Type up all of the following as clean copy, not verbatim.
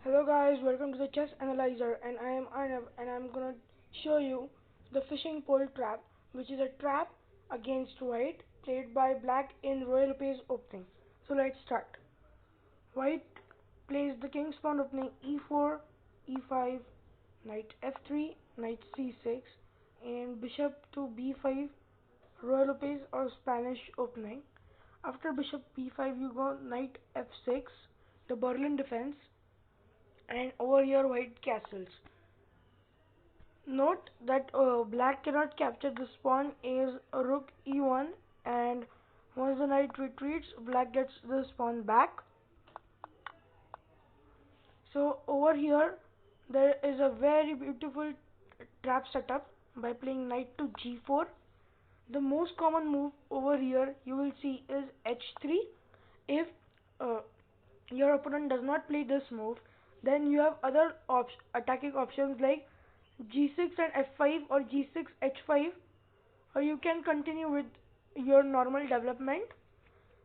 Hello guys, welcome to the Chess Analyzer, and I am Arnav, and I'm gonna show you the fishing pole trap, which is a trap against white played by black in Royal LePage opening. So let's start. White plays the king pawn opening e4, e5, knight f3, knight c6, and bishop to b5, Royal LePage or Spanish opening. After bishop b5, you go knight f6, the Berlin defense, and over here white castles. Note that black cannot capture this pawn is rook e1, and once the knight retreats, black gets this pawn back. So over here there is a very beautiful trap setup by playing knight to g4. The most common move over here you will see is h3. If uh, your opponent does not play this move, then you have other attacking options like g6 and f5 or g6 h5, or you can continue with your normal development,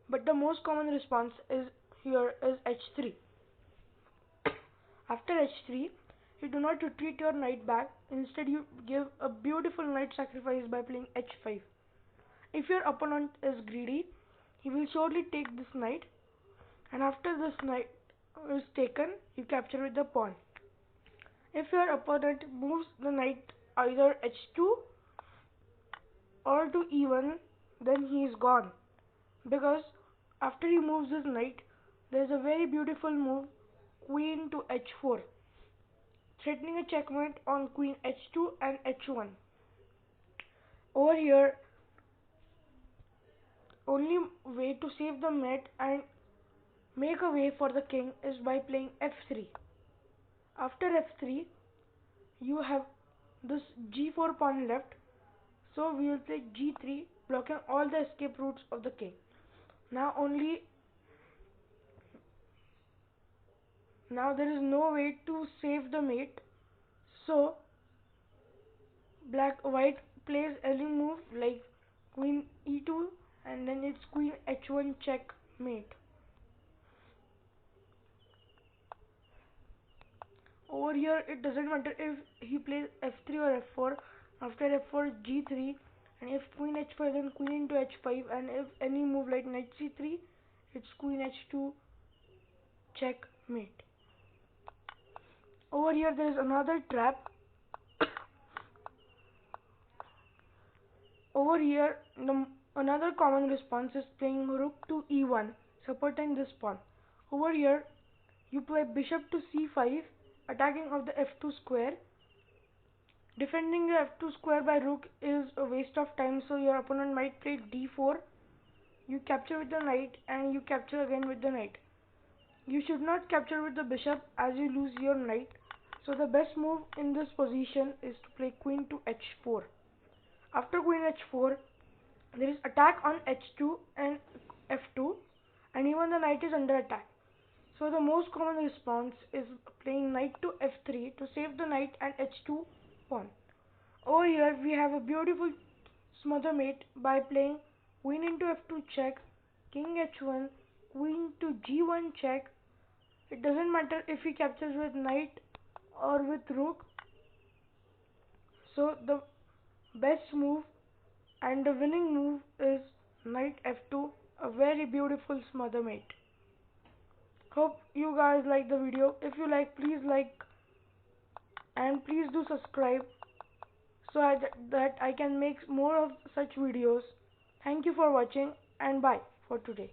but the most common response is here is h3. After h3, you do not retreat your knight back, instead you give a beautiful knight sacrifice by playing h5. If your opponent is greedy, he will surely take this knight, and after this knight is taken, you capture with the pawn. If your opponent moves the knight either h2 or to e1, then he is gone, because after he moves his knight, there is a very beautiful move, queen to h4, threatening a checkmate on queen h2 and h1. Over here, only way to save the mate and make a way for the king is by playing f3. After f3, you have this g4 pawn left, so we will play g3, blocking all the escape routes of the king. Now only now there is no way to save the mate, so white plays any move like queen e2, and then it's queen h1 checkmate. Over here it doesn't matter if he plays f3 or f4. After f4 g3, and if queen h5 then queen into h5, and if any move like knight c3, it's queen h2 checkmate. Over here there is another trap. Over here another common response is playing rook to e1, supporting this pawn. Over here you play bishop to c5, attacking of the f2 square. Defending the f2 square by rook is a waste of time, so your opponent might play d4. You capture with the knight, and you capture again with the knight. You should not capture with the bishop as you lose your knight. So the best move in this position is to play queen to h4. After queen h4, there is attack on h2 and f2, and even the knight is under attack. So the most common response is playing knight to f3 to save the knight and h2 pawn. Over here we have a beautiful smother mate by playing queen into f2 check, king h1, queen to g1 check. It doesn't matter if he captures with knight or with rook. So the best move and the winning move is knight f2, a very beautiful smother mate. Hope you guys like the video. If you like, please like, and please do subscribe, so that I can make more of such videos. Thank you for watching, and bye for today.